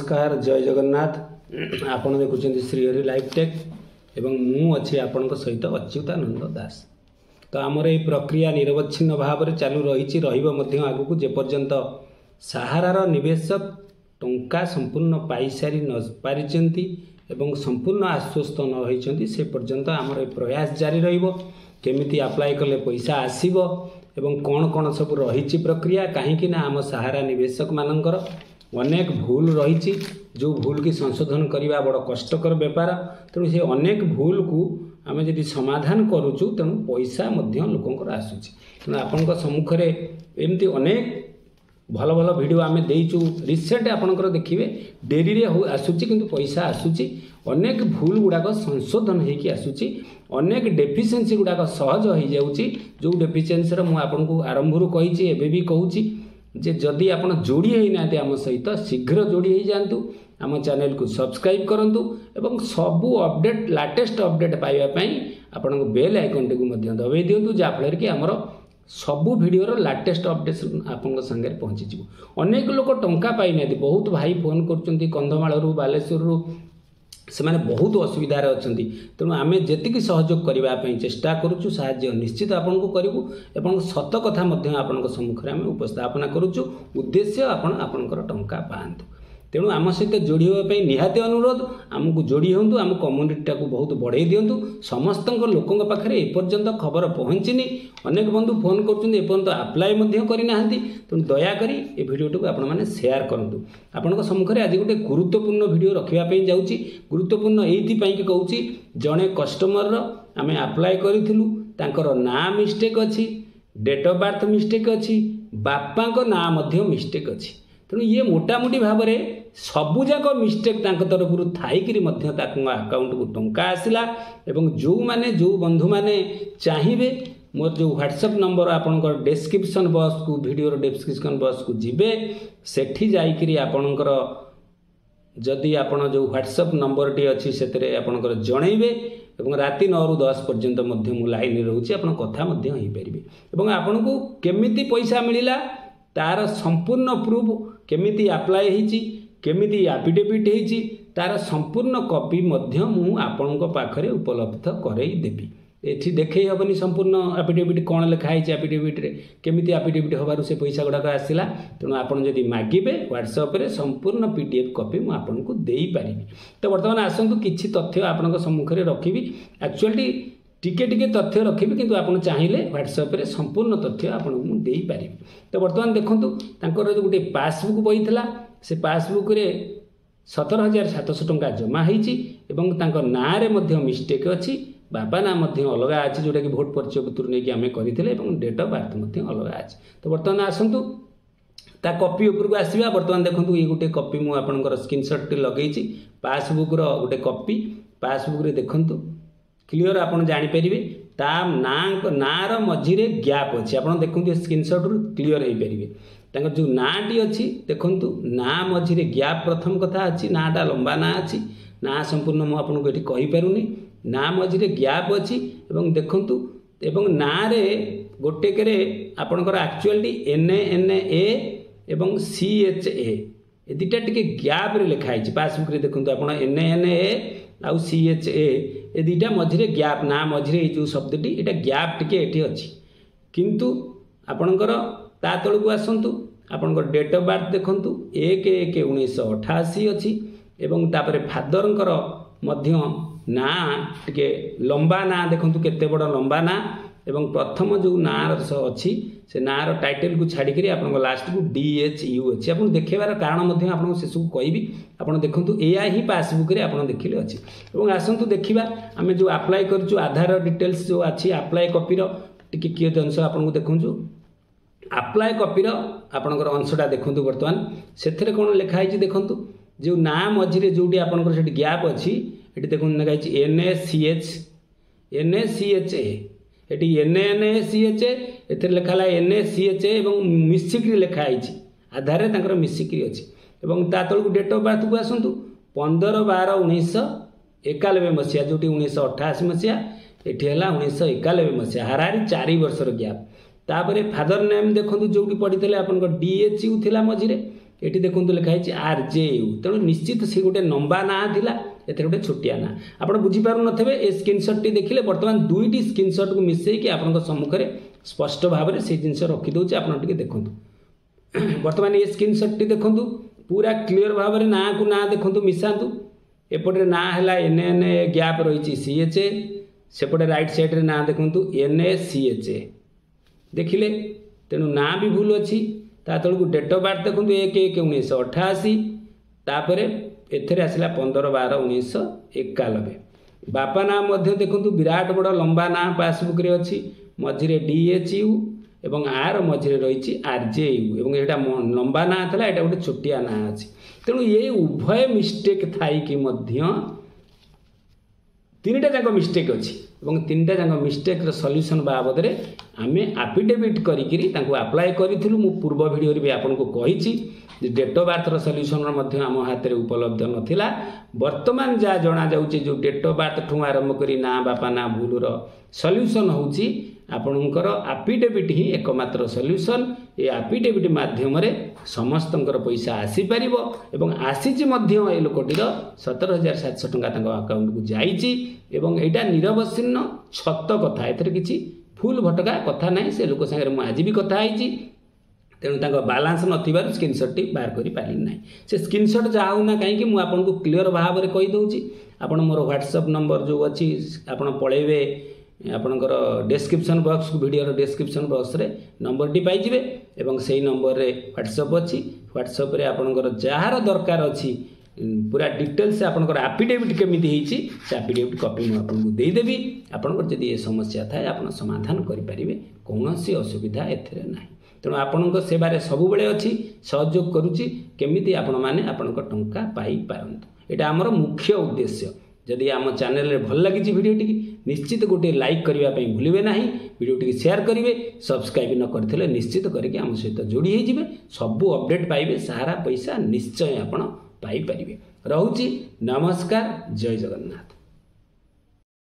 नमस्कार जय जगन्नाथ आपण देखुं श्रीहरि लाइफ टेक एवं मु अच्छी आपण सहित अच्युतानंद दास। तो आमर ये प्रक्रिया निरवच्छिन्न भाव में चालू रही आगू जेपर्यंत सहारार निवेशक टंका संपूर्ण पाई सारी न पारिचंती एवं संपूर्ण आश्वस्त न होइचंती से पर्यंत आमर ये प्रयास जारी रहिबो। केमिति अप्लाई कले पैसा आसीबो एवं कौन कौन सब रही प्रक्रिया कहीं आम सहारा निवेशक मानकर अनेक भूल रही जो भूल की संशोधन करने बड़ कष्टकर बेपार। तेणु से अनेक भूल को आम जब समाधान करुचु तेणु पैसा लोकंर आसूची। तेणु आपण सम्मुखें एमती अनेक भल भल वीडियो आम देचु रिसेंट आपणकर देखिए डेरी आसूची किंतु पैसा आसूची। अनेक भूल गुड़ाक संशोधन होगी आसूची। अनेक डेफिशिएंसी गुड़ाक सहज हो जाऊँगी जो डेफिशिएंसी मुझे आरंभ कही एवं भी कहूँ जे जदि आप जोड़ी होना आम सहित शीघ्र जोड़ी हो जातु। आम चैनल को सब्सक्राइब करूँ एवं सबू अपडेट लाटेस्ट अपडेट पाइबापी आपण बेल आइकन टी दबाई दिंतु जहाँफल कि आमर सबू वीडियोर लाटेस्ट अपडेट आपण सागे पहुँची जीव। अनेक लोक टंका पाई ना बहुत भाई फोन कर कंधमाल बालेश्वर से माने बहुत असुविधार अच्छा। तेणु आम जी सहयोग करने चेष्टा करुचु साहाय्य निश्चित आपन को करूँ एवं सत कथा आपण सम्मुखें आम उपस्थापना करुचु उद्देश्य आपणकर टंका पातु। तेणु आम सहित जोड़ी होगापी निहाती अनुरोध आमको जोड़ी हूँ आम कम्युनिटी को बहुत बढ़े दिंतु। समस्त लोकों पाखे एपर्यंत खबर पहुँचनी अनेक बंधु फोन करपर्यंत आप्लाय करना। तेणु दयाकोरी ये भिडियोटी को आपने सेयार करूँ। आपण सम्मुखें आज गोटे गुरुत्वपूर्ण भिडियो रखापी जाऊँगी। गुरुत्वपूर्ण ये कहूँ जड़े कस्टमर आम आप्लाय करूँ ना मिस्टेक अच्छी डेट ऑफ बर्थ मिस्टेक अच्छी बापा ना मिस्टेक अच्छी। तेणु ये मोटामोटी भाव में सबुजाक मिस्टेक तरफ थी अकाउंट को टंका आसला। एवं जो माने जो बंधु माने चाहिए मोर जो व्हाट्सएप नंबर आपणकर डिस्क्रिप्शन बॉक्स को वीडियो डिस्क्रिप्शन बॉक्स को जीवे सेठी जाइकरी आपणकर जदि आपण जो व्हाट्सएप नंबर टी अच्छी से आपणकर जनइबे एवं राति 9 ରୁ 10 पर्यंत मु लाइन रोचे आपण कथा हो पारे एवं आपन को केमिति पैसा मिलिला तार संपूर्ण प्रूफ केमिति अप्लाई होइची केमिति एफिडेविट होइची तार संपूर्ण कॉपी मु आपन को पाखरे उपलब्ध करई देबी। एठी देखई हबनी संपूर्ण एफिडेविट कौन लिखाई एफिडेविट रे केमिति एफिडेविट हबारु से पैसा गुड़ाक आसला। तेणु आपन जदि मागिबे व्हाट्सएप रे संपूर्ण पीडीएफ कॉपी मु आपन को देई पारिबी। तो वर्तमान आसंतु किछि तथ्य आपन को सम्मुखरे रखिबी। एक्चुअली टिके टिके तथ्य रखी किंतु आपन चाहिए व्हाट्सएप रे संपूर्ण तथ्य आपन देई पारिबी। तो वर्तमान देखंतु तांकर जो गोटे पासबुक बही था से पासबुक रे 17,700 टंका जमा होईची एवं तांकर नाँ रे मध्य मिस्टेक अच्छी बापा ना मध्य अलगा अच्छी जोटा कि भोट परिचय पत्र नहीं आम करते एवं डेट ऑफ बर्थ मध्य अलगा अच्छी। तो वर्तमान आसंतु ता कॉपी ऊपर को आसवा। वर्तमान देखंतु ये गोटे कॉपी मु आपनकर स्क्रीनशॉट टी लगेइची पासबुक रो गोटे कॉपी पासबुक रे देखंतु क्लियर आपन जानि परिबे ता नार मझिरे गैप अच्छी आपन देखंतु स्क्रीनशॉट रु क्लियर हो पारिबे। तांकर जो नाटी अच्छी देखंतु ना मझिरे गैप प्रथम कथा अच्छी नाटा लंबा ना अच्छी ना संपूर्ण मु आपन को एठी कहि पारुनी ना मझिरे गैप अच्छी एवं देखंतु एवं ना रे गोटे करे आपनकर एक्चुअली NNA एवं CHA ए दुटा टिके गैप रे लिखा है पासबुक रे देखंतु आपन NNA आउ CHA ए दुटा मझिरे गैप ना मझिरे जो शब्दटी एटा गैप टिके एठी अछि किंतु आपणकर ता तळ को आसंतु आपणकर डेट ऑफ बर्थ देखंतु 1/1/1988 अछि एवं तापरे फादरंकर मध्य ना टिके लंबा ना देखंतु केते बड़ लंबा ना एवं प्रथम जो ना अच्छी से नार टाइटल को छाड़ी आप लास्ट को DHU अच्छी आप देखेबार कारण आपको शेष को कहबी। आपड़ देखूँ या ही पासबुक रे आप देखिले अच्छी और आसतु देखा आम जो अप्लाई करूँ आधार डिटेल्स जो अच्छी अप्लाई कॉपी टी किए अंश आपको देखु अप्लाई कॉपीर आपणकर अंशटा देखूँ वर्तमान से कौन लिखाई देखूँ जो ना मझिरे जोटी आपंकर गैप अच्छी ये देखो लिखाई NACHA एटी NNACHA एथे लिखा NACHA एवं मिसिक लिखाई आधार रे मिसिक अच्छी एवं ता तल को डेट ऑफ बर्थ को आसतु 15/12/1991 मसीहा जोटी 1988 मसीहा एठी है 1991 मसीहा हाराहारी 4 वर्षर गैप। तापर फादर नेम देखो जो पढ़ी थे आप DHU थिला मझिरे ये देखो लिखाई RJU तेणु निश्चित सी गोटे लंबा ना थिला एथे गोटे छोटिया ना आपण बुझी पारु नथबे ए स्क्रीनशॉट टी देखिले वर्तमान दुईटी स्क्रीनशॉट को मिसई कि आपन सम्मुख में स्पष्ट भाव में से जिनस रखी दउछि आपण टिके देखंतु वर्तमान ये स्क्रीनशॉट टी देखंतु पूरा क्लियर भाव में ना को ना देखंतु मिसांतु एपटे ना हैला NN गैप रही CHA सेपटे राइट साइड रे ना देखंतु NACHA देखिले तेणु ना भी भूल अच्छी ता तलू डेट ऑफ बर्थ देखो 1/1/1988 तापर एथेर आसला 15/12/1991 बापा ना मध्य देखो विराट बड़ लंबा ना पासबुक रे अच्छी मझिरे DHU एवं आर मझिरे रही RJU एवं एटा लंबा ना था एटा गोटे छोटिया ना अच्छी तेणु ये उभय मिस्टेक थाई कि मध्य तीनटा जाक मिस्टेक अच्छी और तीनटा जाक मिस्टेक सल्यूशन बाबद में आम एफिडेविट करी अप्लाई करूँ मु पूर्व वीडियो भी आपको कही डेट ऑफ बर्थ सल्यूशन आम हाथ में उपलब्ध नाला वर्तमान जहाँ जना जाऊँचे जो डेट ऑफ बर्थ ठूँ आरंभ कर ना बापा ना भूलर सल्यूशन होची आपणकर एफिडेविट ही एकमात्र सल्यूशन ये एफिडेविट माध्यम समस्त पैसा आसीपर और आसी लोकटीर 17,700 टंका अकाउंट को जाइए यहाँ निरवच्छिन्न छत कथा एथर किसी फुल भटका कथा ना से लोक सागर मुझे आज भी कथा तेणु बालांस नथिबार स्क्रीनशॉट टी बाहर कर पारि ना से स्क्रीनशॉट जहाँ ना कहीं मुझे क्लीयर भाव में कहीदे आपड़ मोर व्हाट्सएप नंबर जो अच्छी आपड़ पलैबे आपणकर description box video description box रे नंबर टी पाइबे एवं से नंबर रे व्हाट्सएप अच्छी व्हाट्सएप रे आपणकर जार दरकार अच्छी पूरा डिटेल्स आपणकर एफिडेविट केमिति होईची से एफिडेविट कॉपी मु आपनको देदेवी आपणकर जदि ये समस्या थाए आपण समाधान करि परिबे कोनोसी असुविधा एथरे नाही तेणु आपणक सेवारे सब बेले अच्छी सहयोग करुच्ची केमिति आपण माने आपणक टंका पाई पारंतु एटा हमर मुख्य उद्देश्य जदि आम चैनल रे भल लगी वीडियोटी निश्चित गोटे लाइक करने भूलिए ना वीडियोटी शेयर करेंगे सब्सक्राइब न करथिले निश्चित करके आम सहित जोड़ी होइजिबे सबू अपडेट पाइबे सारा पैसा निश्चय आपण पाई परिबे। रहुची नमस्कार जय जगन्नाथ।